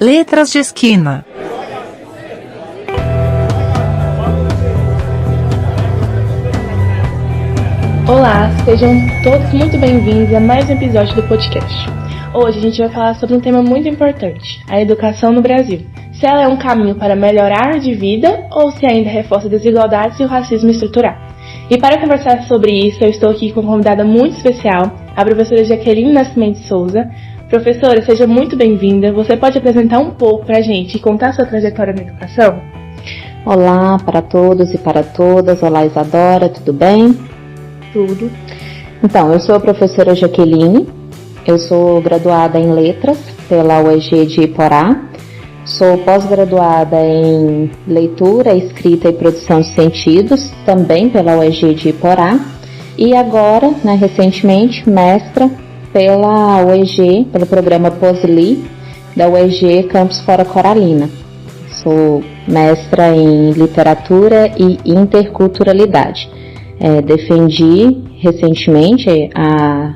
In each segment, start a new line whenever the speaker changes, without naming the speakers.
Letras de Esquina.
Olá, sejam todos muito bem-vindos a mais um episódio do podcast. Hoje a gente vai falar sobre um tema muito importante, a educação no Brasil. Se ela é um caminho para melhorar de vida ou se ainda reforça desigualdades e o racismo estrutural. E para conversar sobre isso, eu estou aqui com uma convidada muito especial, a professora Jaqueline Nascimento Souza. Professora, seja muito bem-vinda. Você pode apresentar um pouco para a gente e contar sua trajetória na educação?
Olá para todos e para todas. Olá, Isadora, tudo bem?
Tudo.
Então, eu sou a professora Jaqueline, eu sou graduada em Letras pela UEG de Iporá, sou pós-graduada em Leitura, Escrita e Produção de Sentidos, também pela UEG de Iporá, e agora, recentemente, mestra pela UEG, pelo programa POSLI, da UEG Campus Fora Coralina. Sou mestra em Literatura e Interculturalidade. Defendi recentemente, há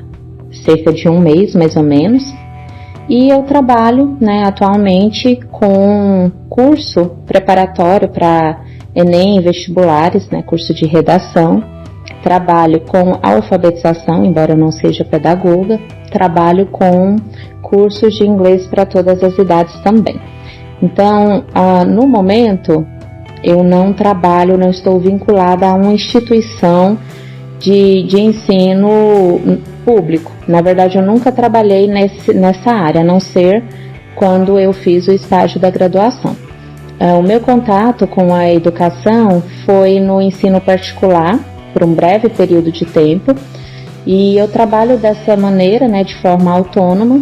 cerca de um mês mais ou menos, e eu trabalho atualmente com curso preparatório para Enem e vestibulares, curso de redação. Trabalho com alfabetização, embora eu não seja pedagoga, trabalho com cursos de inglês para todas as idades também. Então, no momento, eu não trabalho, não estou vinculada a uma instituição de ensino público. Na verdade, eu nunca trabalhei nessa área, a não ser quando eu fiz o estágio da graduação. O meu contato com a educação foi no ensino particular, por um breve período de tempo, e eu trabalho dessa maneira, de forma autônoma,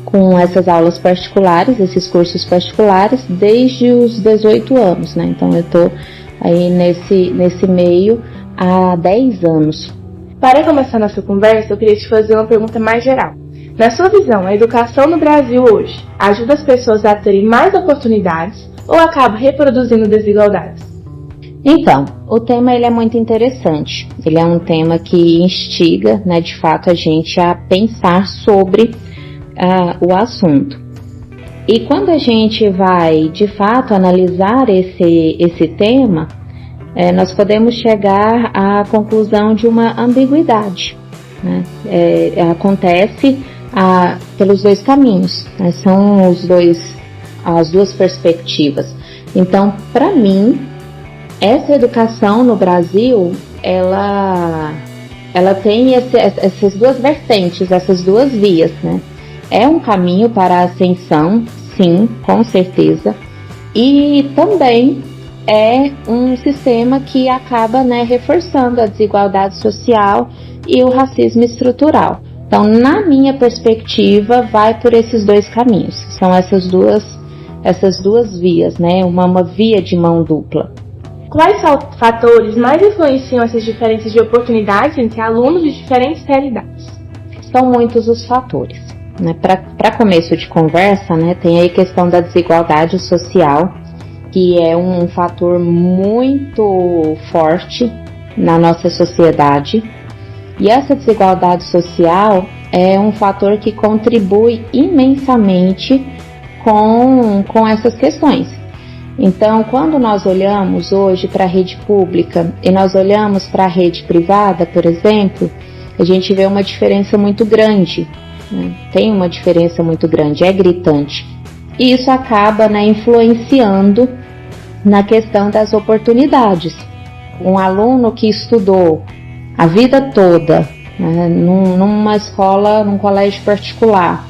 com essas aulas particulares, esses cursos particulares, desde os 18 anos, Então eu estou aí nesse meio há 10 anos.
Para começar nossa conversa, eu queria te fazer uma pergunta mais geral. Na sua visão, a educação no Brasil hoje ajuda as pessoas a terem mais oportunidades ou acaba reproduzindo desigualdades?
Então, o tema ele é muito interessante. Ele é um tema que instiga, de fato, a gente a pensar sobre o assunto. E quando a gente vai, de fato, analisar esse tema, nós podemos chegar à conclusão de uma ambiguidade. Acontece pelos dois caminhos, são as duas perspectivas. Então, para mim, essa educação no Brasil, ela tem essas duas vertentes, essas duas vias, É um caminho para a ascensão, sim, com certeza, e também é um sistema que acaba, reforçando a desigualdade social e o racismo estrutural. Então, na minha perspectiva, vai por esses dois caminhos, são essas duas vias, uma via de mão dupla.
Quais fatores mais influenciam essas diferenças de oportunidades entre alunos de diferentes realidades?
São muitos os fatores. Para começo de conversa, tem aí a questão da desigualdade social, que é um fator muito forte na nossa sociedade. E essa desigualdade social é um fator que contribui imensamente com essas questões. Então, quando nós olhamos hoje para a rede pública e nós olhamos para a rede privada, por exemplo, a gente vê uma diferença muito grande, Tem uma diferença muito grande, é gritante. E isso acaba influenciando na questão das oportunidades. Um aluno que estudou a vida toda numa escola, num colégio particular,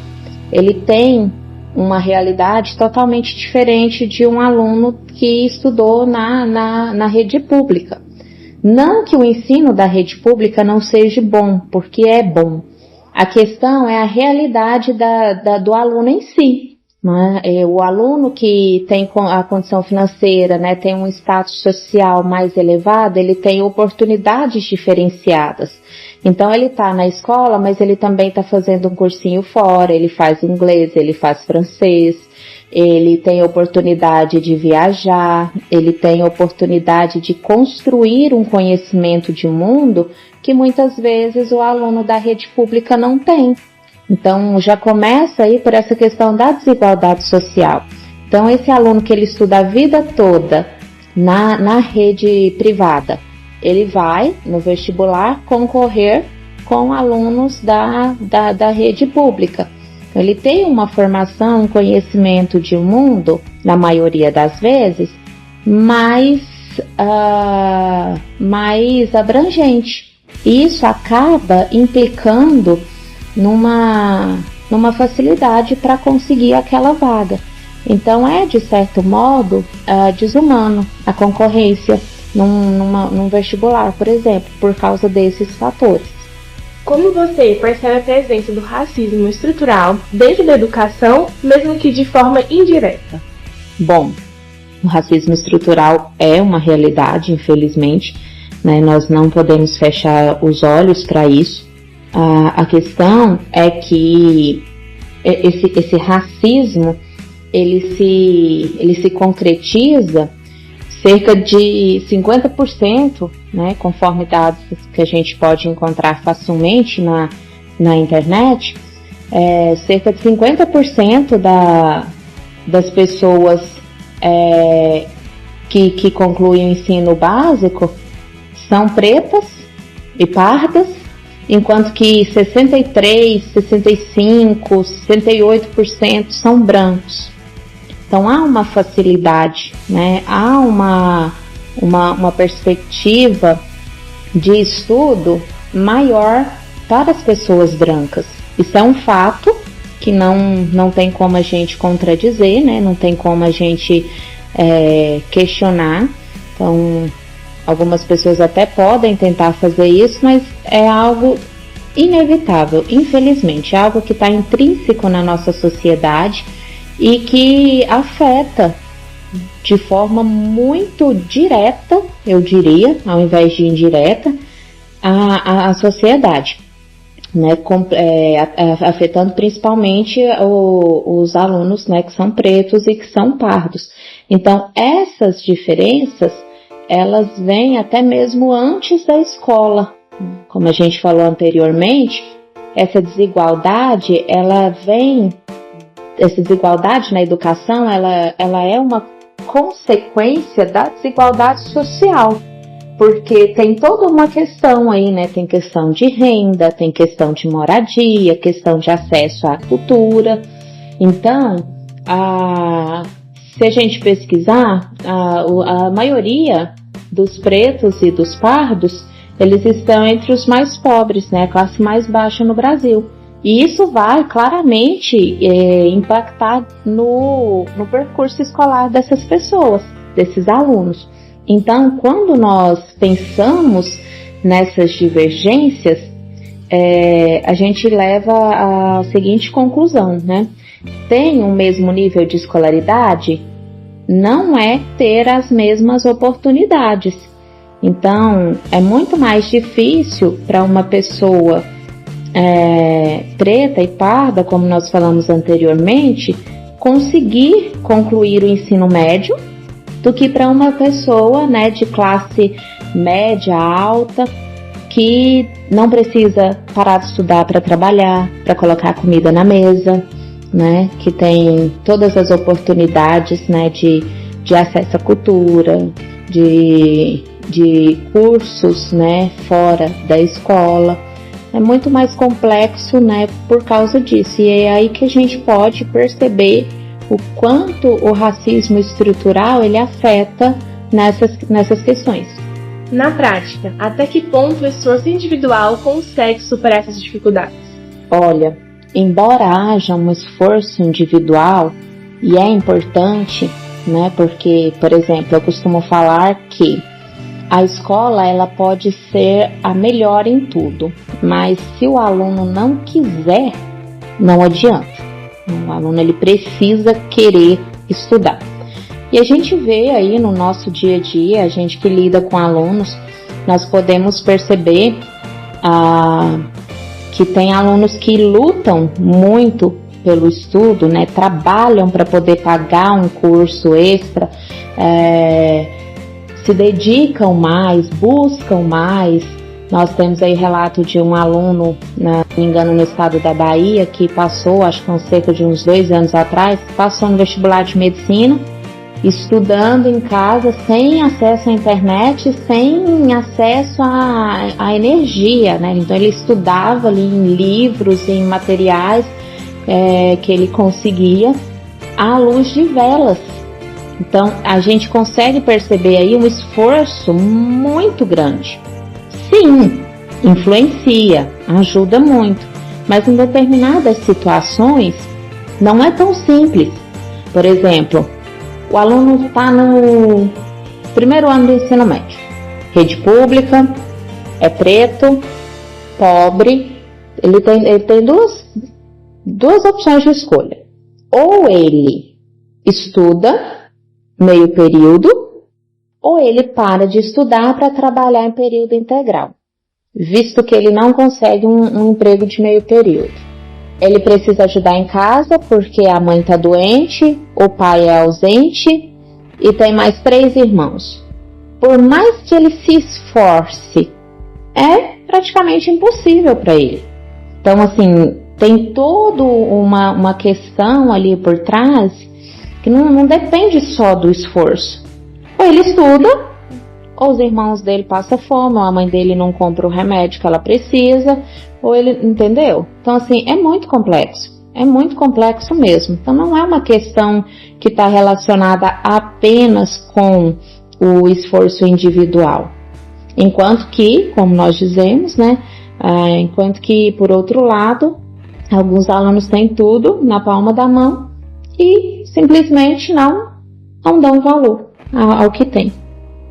ele tem uma realidade totalmente diferente de um aluno que estudou na rede pública. Não que o ensino da rede pública não seja bom, porque é bom. A questão é a realidade do aluno em si. O aluno que tem a condição financeira, tem um status social mais elevado, ele tem oportunidades diferenciadas. Então ele está na escola, mas ele também está fazendo um cursinho fora, ele faz inglês, ele faz francês, ele tem oportunidade de viajar, ele tem oportunidade de construir um conhecimento de mundo que muitas vezes o aluno da rede pública não tem. Então, já começa aí por essa questão da desigualdade social. Então, esse aluno que ele estuda a vida toda na rede privada, ele vai, no vestibular, concorrer com alunos da rede pública. Ele tem uma formação, um conhecimento de mundo, na maioria das vezes, mais abrangente. E isso acaba implicando numa facilidade para conseguir aquela vaga. Então é, de certo modo, desumano a concorrência num vestibular, por exemplo, por causa desses fatores.
Como você percebe a presença do racismo estrutural dentro da educação, mesmo que de forma indireta?
Bom, o racismo estrutural é uma realidade, infelizmente, né? Nós não podemos fechar os olhos para isso. A questão é que esse racismo ele se concretiza cerca de 50%, né, conforme dados que a gente pode encontrar facilmente na internet, cerca de 50% das pessoas que concluem o ensino básico são pretas e pardas, enquanto que 63%, 65%, 68% são brancos. Então há uma facilidade, né? Há uma perspectiva de estudo maior para as pessoas brancas. Isso é um fato que não tem como a gente contradizer, né? Não tem como a gente questionar. Então, algumas pessoas até podem tentar fazer isso, mas é algo inevitável, infelizmente. É algo que está intrínseco na nossa sociedade e que afeta de forma muito direta, eu diria, ao invés de indireta, a sociedade, né, afetando principalmente os alunos, né, que são pretos e que são pardos. Então, essas diferenças, elas vêm até mesmo antes da escola. Como a gente falou anteriormente, essa desigualdade na educação, ela é uma consequência da desigualdade social, porque tem toda uma questão aí, né? Tem questão de renda, tem questão de moradia, questão de acesso à cultura. Então, se a gente pesquisar, a maioria dos pretos e dos pardos, eles estão entre os mais pobres, né? A classe mais baixa no Brasil. E isso vai claramente impactar no percurso escolar dessas pessoas, desses alunos. Então, quando nós pensamos nessas divergências, a gente leva à seguinte conclusão, né? Tem o mesmo nível de escolaridade? Não é ter as mesmas oportunidades. Então, é muito mais difícil para uma pessoa preta e parda, como nós falamos anteriormente, conseguir concluir o ensino médio do que para uma pessoa, né, de classe média, alta, que não precisa parar de estudar para trabalhar, para colocar comida na mesa, né, que tem todas as oportunidades, né, de acesso à cultura, de cursos, né, fora da escola. É muito mais complexo, né, por causa disso. E é aí que a gente pode perceber o quanto o racismo estrutural ele afeta nessas questões.
Na prática, até que ponto o esforço individual consegue superar essas dificuldades?
Olha, embora haja um esforço individual, e é importante, né, porque, por exemplo, eu costumo falar que a escola ela pode ser a melhor em tudo, mas se o aluno não quiser, não adianta. O aluno ele precisa querer estudar. E a gente vê aí no nosso dia a dia, a gente que lida com alunos, nós podemos perceber que tem alunos que lutam muito pelo estudo, né? Trabalham para poder pagar um curso extra, se dedicam mais, buscam mais, Nós temos aí relato de um aluno, se não me engano, no estado da Bahia, que passou, acho que cerca de uns 2 anos atrás, passou no vestibular de medicina, estudando em casa, sem acesso à internet, sem acesso à energia, né? Então ele estudava ali em livros, em materiais que ele conseguia, à luz de velas. Então a gente consegue perceber aí um esforço muito grande. Sim, influencia, ajuda muito, mas em determinadas situações não é tão simples. Por exemplo, o aluno está no primeiro ano do ensino médio, rede pública, é preto, pobre, ele tem duas opções de escolha. Ou ele estuda meio período, ou ele para de estudar para trabalhar em período integral, visto que ele não consegue um emprego de meio período. Ele precisa ajudar em casa porque a mãe está doente, o pai é ausente e tem mais 3 irmãos. Por mais que ele se esforce, é praticamente impossível para ele. Então, assim, tem toda uma questão ali por trás que não depende só do esforço. Ou ele estuda, ou os irmãos dele passam fome, ou a mãe dele não compra o remédio que ela precisa, ou ele, entendeu? Então, assim, é muito complexo mesmo. Então, não é uma questão que está relacionada apenas com o esforço individual. Enquanto que, como nós dizemos, né, enquanto que, por outro lado, alguns alunos têm tudo na palma da mão e simplesmente não dão valor ao que tem.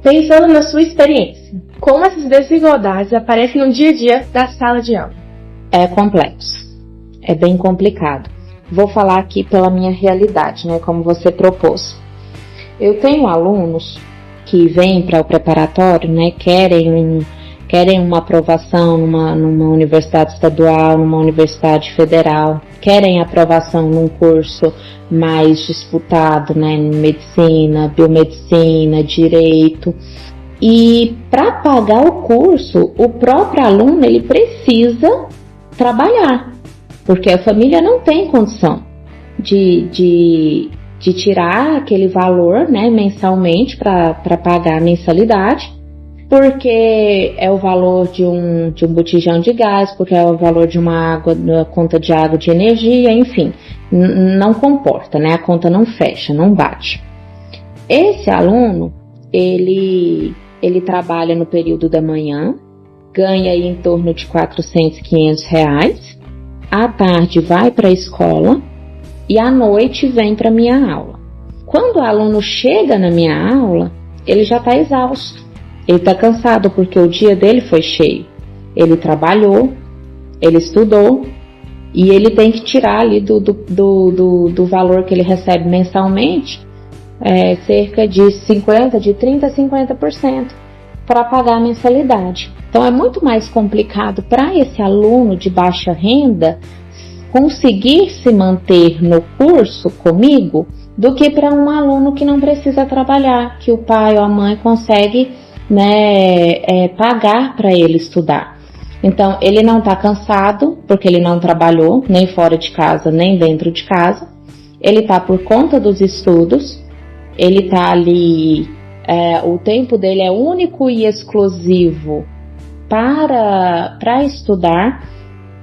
Pensando na sua experiência, como essas desigualdades aparecem no dia a dia da sala de aula?
É complexo, é bem complicado. Vou falar aqui pela minha realidade, né, como você propôs. Eu tenho alunos que vêm para o preparatório, né, querem uma aprovação numa universidade estadual, numa universidade federal, querem aprovação num curso mais disputado, né, em medicina, biomedicina, direito. E para pagar o curso, o próprio aluno ele precisa trabalhar, porque a família não tem condição de tirar aquele valor, né, mensalmente para pagar a mensalidade, porque é o valor de um botijão de gás, porque é o valor de uma conta de água, de energia, enfim, não comporta, né? A conta não fecha, não bate. Esse aluno, ele trabalha no período da manhã, ganha aí em torno de 400, 500 reais, à tarde vai para a escola e à noite vem para a minha aula. Quando o aluno chega na minha aula, ele já está exausto. Ele está cansado porque o dia dele foi cheio. Ele trabalhou, ele estudou e ele tem que tirar ali do valor que ele recebe mensalmente cerca de 30% a 50% para pagar a mensalidade. Então é muito mais complicado para esse aluno de baixa renda conseguir se manter no curso comigo do que para um aluno que não precisa trabalhar, que o pai ou a mãe consegue, né, pagar para ele estudar. Então, ele não está cansado, porque ele não trabalhou, nem fora de casa, nem dentro de casa. Ele está por conta dos estudos, ele está ali, o tempo dele é único e exclusivo para estudar.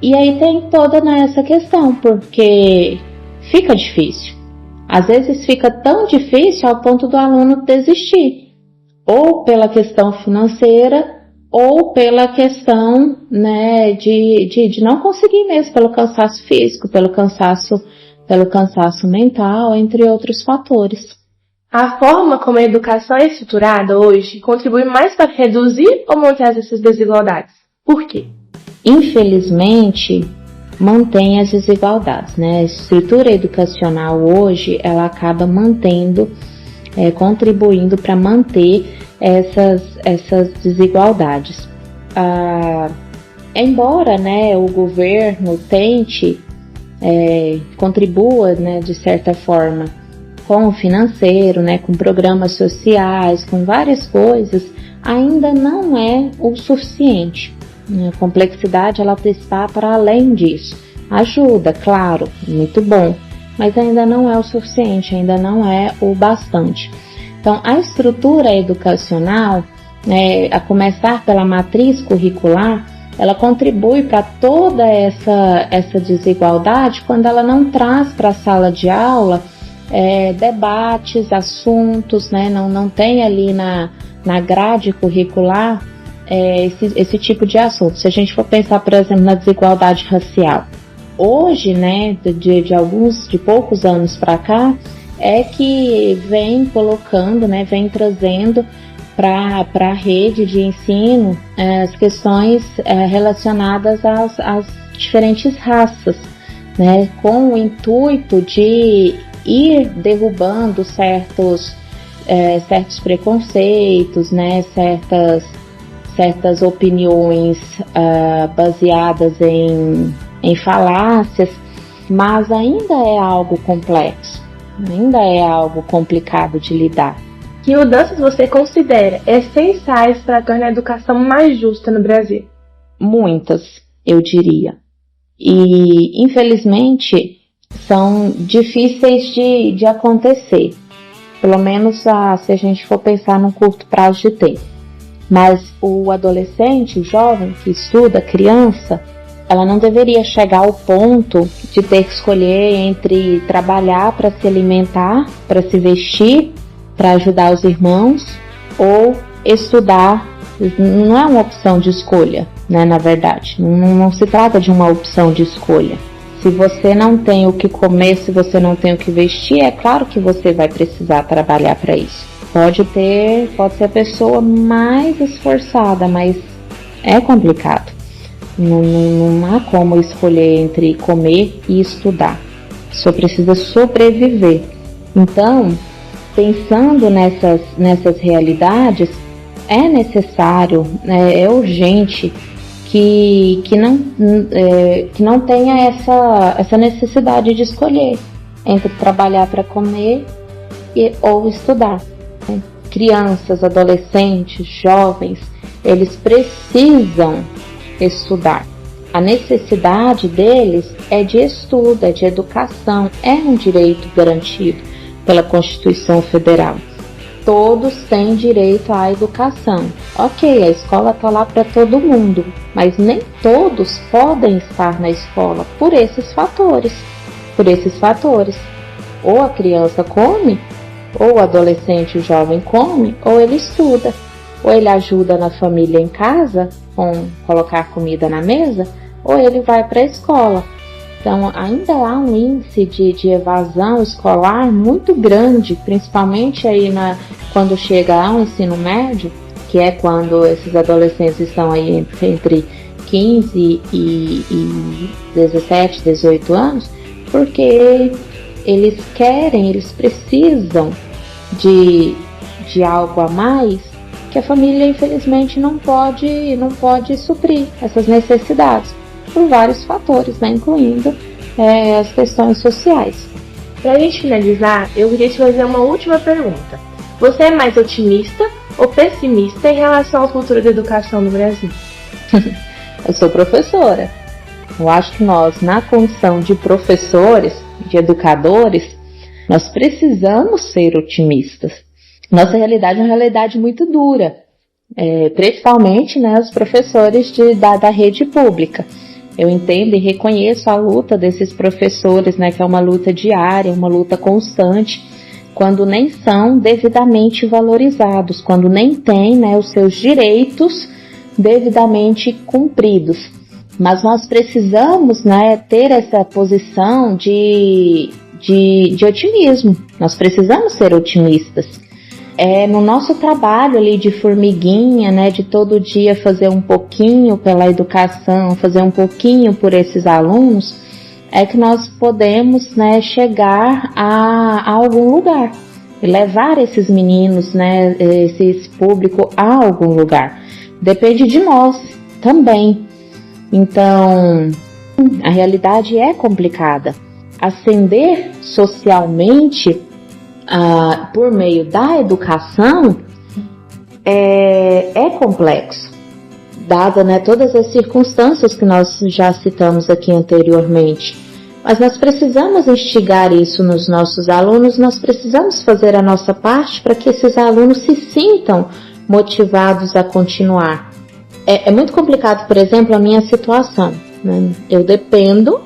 E aí tem toda essa questão, porque fica difícil. Às vezes fica tão difícil ao ponto do aluno desistir, ou pela questão financeira, ou pela questão, né, de não conseguir mesmo, pelo cansaço físico, pelo cansaço mental, entre outros fatores.
A forma como a educação é estruturada hoje contribui mais para reduzir ou manter essas desigualdades? Por quê?
Infelizmente, mantém as desigualdades, né? A estrutura educacional hoje, ela acaba mantendo, contribuindo para manter essas desigualdades. Embora, né, o governo tente, contribua, né, de certa forma com o financeiro, né, com programas sociais, com várias coisas, ainda não é o suficiente. A complexidade ela está para além disso. Ajuda, claro, muito bom, mas ainda não é o suficiente, ainda não é o bastante. Então, a estrutura educacional, a começar pela matriz curricular, ela contribui para toda essa desigualdade quando ela não traz para a sala de aula debates, assuntos, não tem ali na grade curricular esse tipo de assunto. Se a gente for pensar, por exemplo, na desigualdade racial, hoje, de poucos anos para cá, é que vem colocando, vem trazendo para a rede de ensino as questões relacionadas às diferentes raças, com o intuito de ir derrubando certos preconceitos, certas opiniões baseadas em falácias, mas ainda é algo complexo, ainda é algo complicado de lidar.
Que mudanças você considera essenciais para tornar a educação mais justa no Brasil?
Muitas, eu diria. E, infelizmente, são difíceis de acontecer, pelo menos se a gente for pensar num curto prazo de tempo. Mas o adolescente, o jovem que estuda, a criança, ela não deveria chegar ao ponto de ter que escolher entre trabalhar para se alimentar, para se vestir, para ajudar os irmãos, ou estudar. Não é uma opção de escolha, na verdade. Não se trata de uma opção de escolha. Se você não tem o que comer, se você não tem o que vestir, é claro que você vai precisar trabalhar para isso. Pode ser a pessoa mais esforçada, mas é complicado. Não há como escolher entre comer e estudar. Só precisa sobreviver. Então, pensando nessas realidades, é necessário, é urgente que não tenha essa necessidade de escolher entre trabalhar para comer ou estudar. Crianças, adolescentes, jovens, eles precisam estudar. A necessidade deles é de estudo, é de educação, é um direito garantido pela Constituição Federal. Todos têm direito à educação. Ok, a escola está lá para todo mundo, mas nem todos podem estar na escola por esses fatores. Ou a criança come, ou o adolescente, o jovem come, ou ele estuda. Ou ele ajuda na família em casa, com colocar comida na mesa, ou ele vai para a escola. Então, ainda há um índice de evasão escolar muito grande, principalmente aí quando chega ao ensino médio, que é quando esses adolescentes estão aí entre 15 e 17, 18 anos, porque eles precisam de algo a mais que a família, infelizmente, não pode suprir essas necessidades, por vários fatores, incluindo as questões sociais.
Para a gente finalizar, eu queria te fazer uma última pergunta. Você é mais otimista ou pessimista em relação ao futuro da educação no Brasil?
Eu sou professora. Eu acho que nós, na condição de professores, de educadores, nós precisamos ser otimistas. Nossa realidade é uma realidade muito dura, principalmente os professores da rede pública. Eu entendo e reconheço a luta desses professores, que é uma luta diária, uma luta constante, quando nem são devidamente valorizados, quando nem têm os seus direitos devidamente cumpridos. Mas nós precisamos ter essa posição de otimismo, nós precisamos ser otimistas. No nosso trabalho ali de formiguinha, de todo dia fazer um pouquinho pela educação, fazer um pouquinho por esses alunos, é que nós podemos chegar a algum lugar, e levar esses meninos, esse público a algum lugar. Depende de nós também. Então, a realidade é complicada. Ascender socialmente por meio da educação é complexo. dada, né, todas as circunstâncias que nós já citamos aqui anteriormente. Mas nós precisamos instigar isso nos nossos alunos, nós precisamos fazer a nossa parte para que esses alunos se sintam motivados a continuar. É muito complicado, por exemplo, a minha situação, né? Eu dependo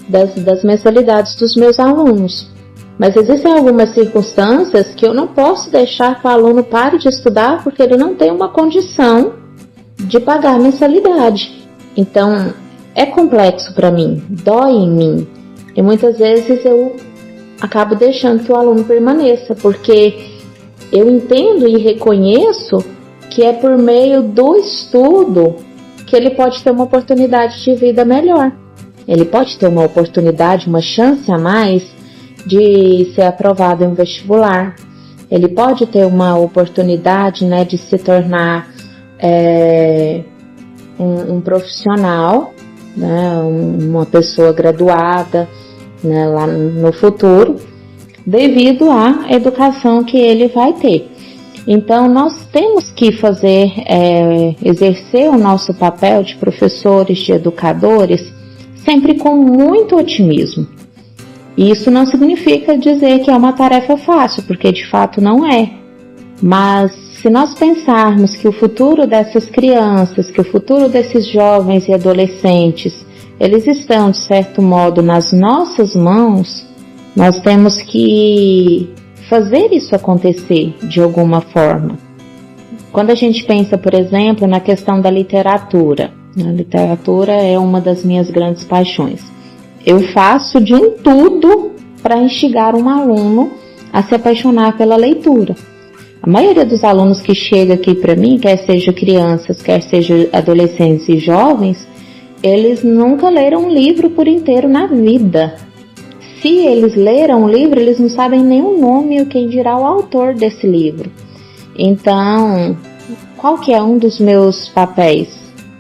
das mensalidades dos meus alunos, mas existem algumas circunstâncias que eu não posso deixar que o aluno pare de estudar porque ele não tem uma condição de pagar a mensalidade. Então, é complexo para mim, dói em mim, e muitas vezes eu acabo deixando que o aluno permaneça, porque eu entendo e reconheço que é por meio do estudo que ele pode ter uma oportunidade de vida melhor. Ele pode ter uma oportunidade, uma chance a mais de ser aprovado em um vestibular. Ele pode ter uma oportunidade, né, de se tornar um profissional, né, uma pessoa graduada, né, lá no futuro, devido à educação que ele vai ter. Então, nós temos que exercer o nosso papel de professores, de educadores, sempre com muito otimismo. E isso não significa dizer que é uma tarefa fácil, porque de fato não é. Mas se nós pensarmos que o futuro dessas crianças, que o futuro desses jovens e adolescentes, eles estão, de certo modo, nas nossas mãos, nós temos que fazer isso acontecer de alguma forma. Quando a gente pensa, por exemplo, na questão da literatura, a literatura é uma das minhas grandes paixões. Eu faço de um tudo para instigar um aluno a se apaixonar pela leitura. A maioria dos alunos que chega aqui para mim, quer seja crianças, quer seja adolescentes e jovens, eles nunca leram um livro por inteiro na vida. Se eles leram um livro, eles não sabem nem o nome ou quem dirá o autor desse livro. Então, qual que é um dos meus papéis,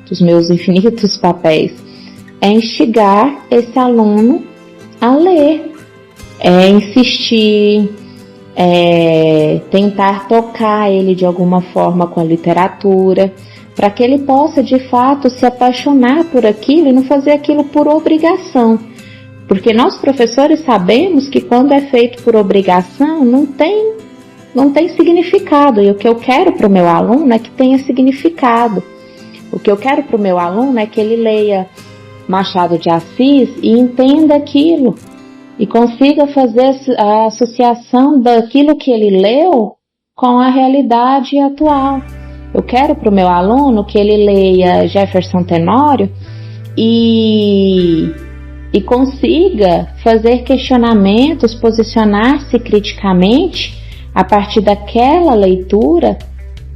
dos meus infinitos papéis? É instigar esse aluno a ler, é insistir, tentar tocar ele de alguma forma com a literatura, para que ele possa de fato se apaixonar por aquilo e não fazer aquilo por obrigação. Porque nós professores sabemos que quando é feito por obrigação não tem significado, e o que eu quero para o meu aluno é que tenha significado. O que eu quero para o meu aluno é que ele leia Machado de Assis e entenda aquilo, e consiga fazer a associação daquilo que ele leu com a realidade atual. Eu quero para o meu aluno que ele leia Jefferson Tenório e consiga fazer questionamentos, posicionar-se criticamente a partir daquela leitura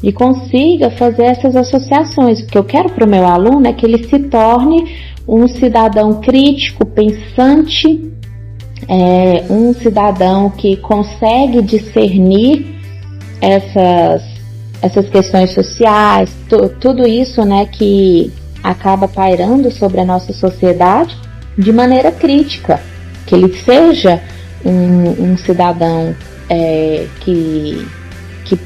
e consiga fazer essas associações. O que eu quero para o meu aluno é que ele se torne um cidadão crítico, pensante, um cidadão que consegue discernir essas questões sociais, tudo isso, né, que acaba pairando sobre a nossa sociedade de maneira crítica, que ele seja um cidadão que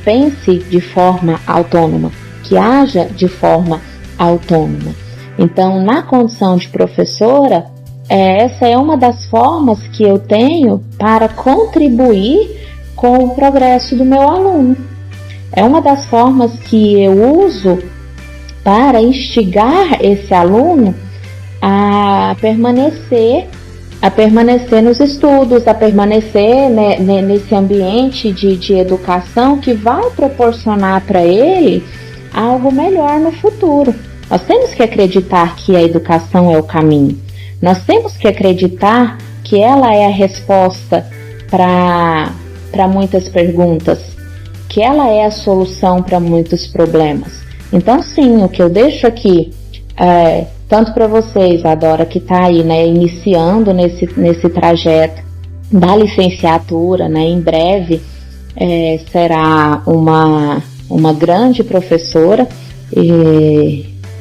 pense de forma autônoma, que haja de forma autônoma. Então, na condição de professora, essa é uma das formas que eu tenho para contribuir com o progresso do meu aluno. É uma das formas que eu uso para instigar esse aluno a permanecer nos estudos, a permanecer, né, nesse ambiente de educação que vai proporcionar para ele algo melhor no futuro. Nós temos que acreditar que a educação é o caminho. Nós temos que acreditar que ela é a resposta para muitas perguntas, que ela é a solução para muitos problemas. Então, sim, o que eu deixo aqui, tanto para vocês, a Dora, que está aí, né, iniciando nesse trajeto da licenciatura, né, em breve será uma grande professora,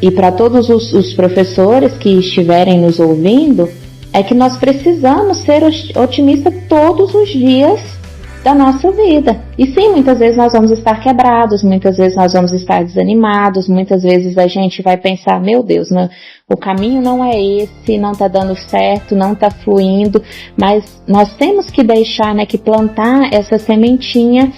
e para todos os professores que estiverem nos ouvindo, é que nós precisamos ser otimistas todos os dias da nossa vida. E sim, muitas vezes nós vamos estar quebrados, muitas vezes nós vamos estar desanimados, muitas vezes a gente vai pensar, meu Deus, o caminho não é esse, não está dando certo, não está fluindo, mas nós temos que deixar, que plantar essa sementinha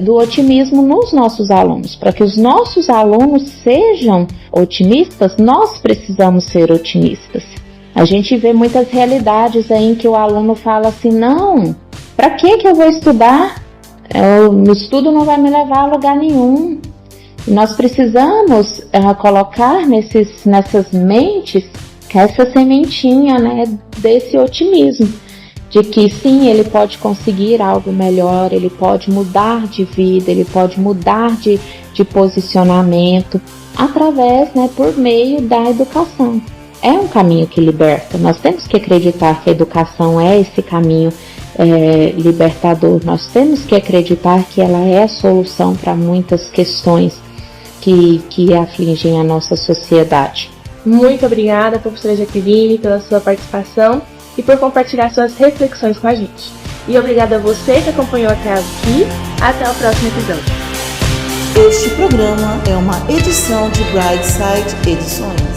do otimismo nos nossos alunos. Para que os nossos alunos sejam otimistas, nós precisamos ser otimistas. A gente vê muitas realidades aí em que o aluno fala assim, não, para que eu vou estudar? O estudo não vai me levar a lugar nenhum. E nós precisamos colocar nessas mentes essa sementinha, desse otimismo, de que sim, ele pode conseguir algo melhor, ele pode mudar de vida, ele pode mudar de posicionamento através, por meio da educação. É um caminho que liberta. Nós temos que acreditar que a educação é esse caminho libertador. Nós temos que acreditar que ela é a solução para muitas questões que afligem a nossa sociedade.
Muito obrigada, professora Jaqueline, pela sua participação e por compartilhar suas reflexões com a gente. E obrigada a você que acompanhou até aqui. Até o próximo episódio.
Este programa é uma edição de Brightside Edições.